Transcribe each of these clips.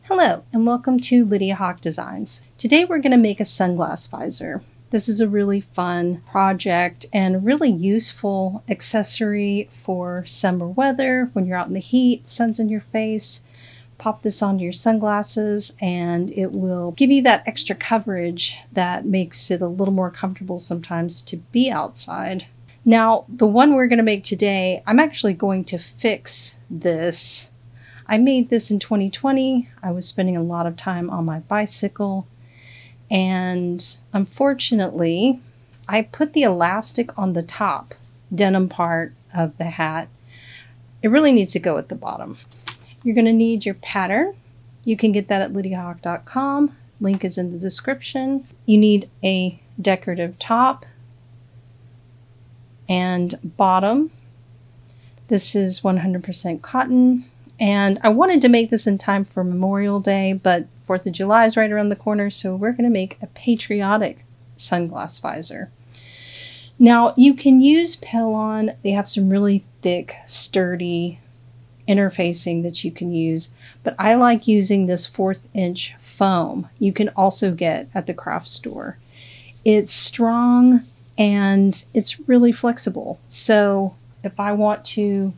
Hello and welcome to Lydia Hawk Designs. Today we're going to make a sunglass visor. This is a really fun project and really useful accessory for summer weather when you're out in the heat, sun's in your face. Pop this onto your sunglasses and it will give you that extra coverage that makes it a little more comfortable sometimes to be outside. Now, the one we're going to make today, I'm actually going to fix this. I made this in 2020. I was spending a lot of time on my bicycle, and unfortunately, I put the elastic on the top denim part of the hat. It really needs to go at the bottom. You're going to need your pattern. You can get that at lydiahawk.com. Link is in the description. You need a decorative top and bottom. This is 100% cotton. And I wanted to make this in time for Memorial Day, but 4th of July is right around the corner, so we're going to make a patriotic sunglass visor. Now, you can use Pellon. They have some really thick, sturdy interfacing that you can use, but I like using this 1/4 inch foam you can also get at the craft store. It's strong and it's really flexible. So if I want to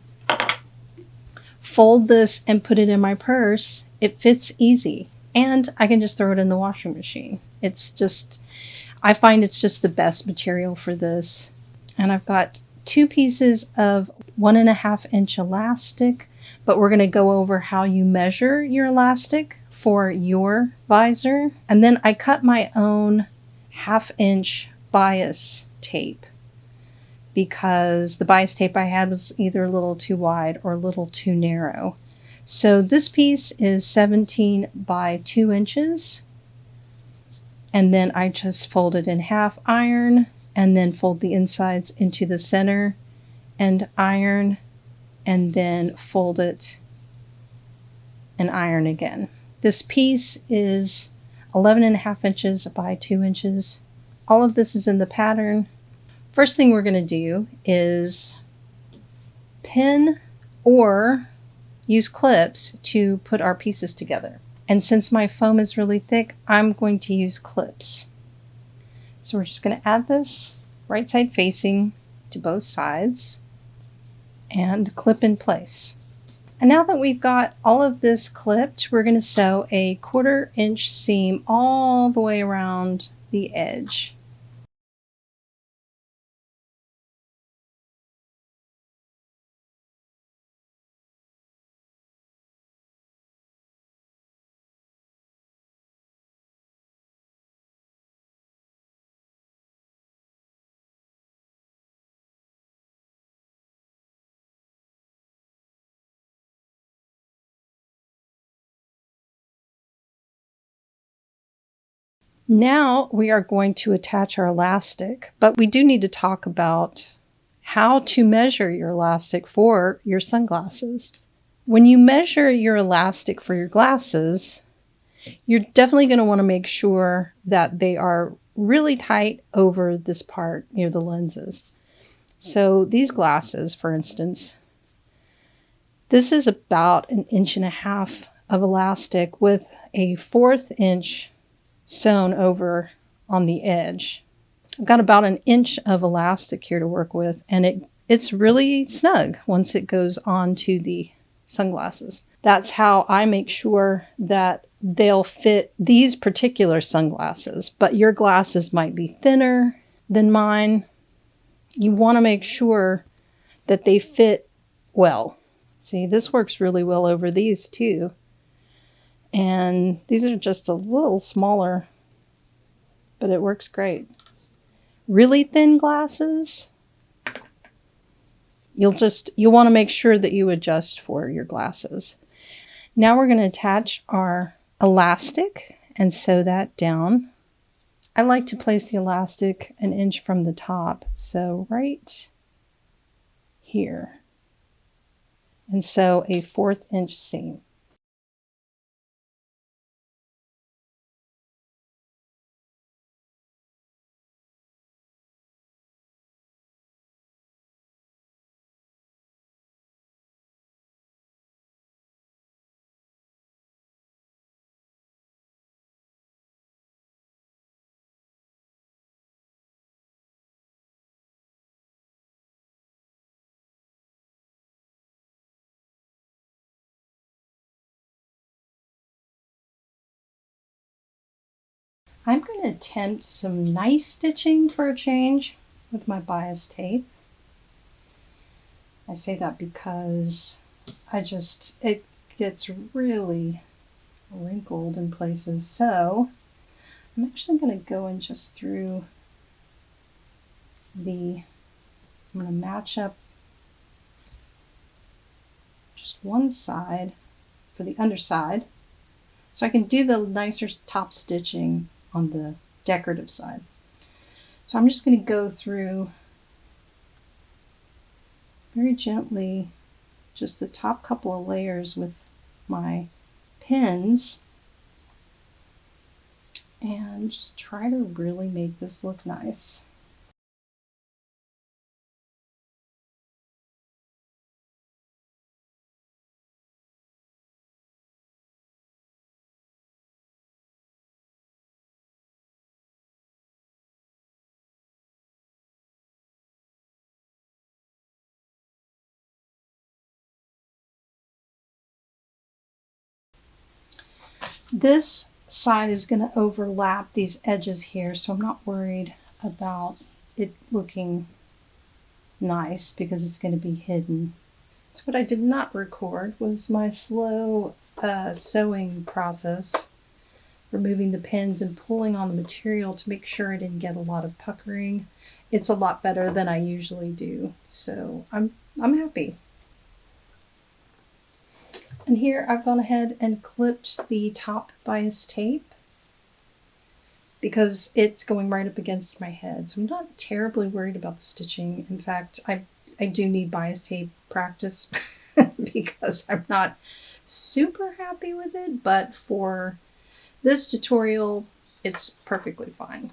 fold this and put it in my purse, it fits easy. And I can just throw it in the washing machine. I find it's just the best material for this. And I've got 2 pieces of 1.5 inch elastic, but we're going to go over how you measure your elastic for your visor. And then I cut my own 1/2 inch bias tape, because the bias tape I had was either a little too wide or a little too narrow. So this piece is 17 by 2 inches. And then I just fold it in half, iron, and then fold the insides into the center and iron, and then fold it and iron again. This piece is 11.5 inches by 2 inches. All of this is in the pattern. First thing we're going to do is pin or use clips to put our pieces together. And since my foam is really thick, I'm going to use clips. So we're just going to add this right side facing to both sides and clip in place. And now that we've got all of this clipped, we're going to sew a 1/4 inch seam all the way around the edge. Now we are going to attach our elastic, but we do need to talk about how to measure your elastic for your sunglasses. When you measure your elastic for your glasses, you're definitely going to want to make sure that they are really tight over this part near the lenses. So these glasses, for instance, this is about 1.5 inches of elastic with a 1/4 inch sewn over on the edge. I've got about 1 inch of elastic here to work with, and it's really snug once it goes onto the sunglasses. That's how I make sure that they'll fit these particular sunglasses, but your glasses might be thinner than mine. You want to make sure that they fit well. See, this works really well over these too. And these are just a little smaller, but it works great. Really thin glasses, you'll want to make sure that you adjust for your glasses. Now we're going to attach our elastic and sew that down. I like to place the elastic 1 inch from the top, so right here, and sew a 1/4 inch seam. I'm going to attempt some nice stitching for a change with my bias tape. I say that because it gets really wrinkled in places. So I'm actually going to go in just through I'm going to match up just one side for the underside so I can do the nicer top stitching on the decorative side. So I'm just going to go through very gently just the top couple of layers with my pins and just try to really make this look nice. This side is going to overlap these edges here, so I'm not worried about it looking nice because it's going to be hidden. So what I did not record was my slow sewing process, removing the pins and pulling on the material to make sure I didn't get a lot of puckering. It's a lot better than I usually do, so I'm happy. And here I've gone ahead and clipped the top bias tape because it's going right up against my head. So I'm not terribly worried about the stitching. In fact, I do need bias tape practice because I'm not super happy with it, but for this tutorial, it's perfectly fine.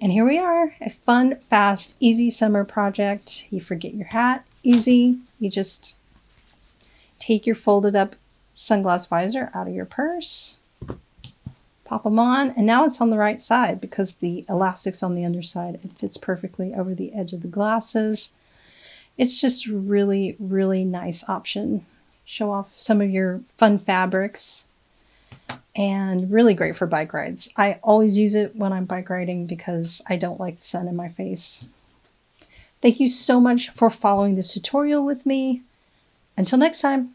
And here we are, a fun, fast, easy summer project. You forget your hat, easy. You just take your folded up sunglass visor out of your purse, pop them on, and now it's on the right side because the elastic's on the underside. It fits perfectly over the edge of the glasses. It's just really, really nice option. Show off some of your fun fabrics and really great for bike rides. I always use it when I'm bike riding because I don't like the sun in my face. Thank you so much for following this tutorial with me. Until next time.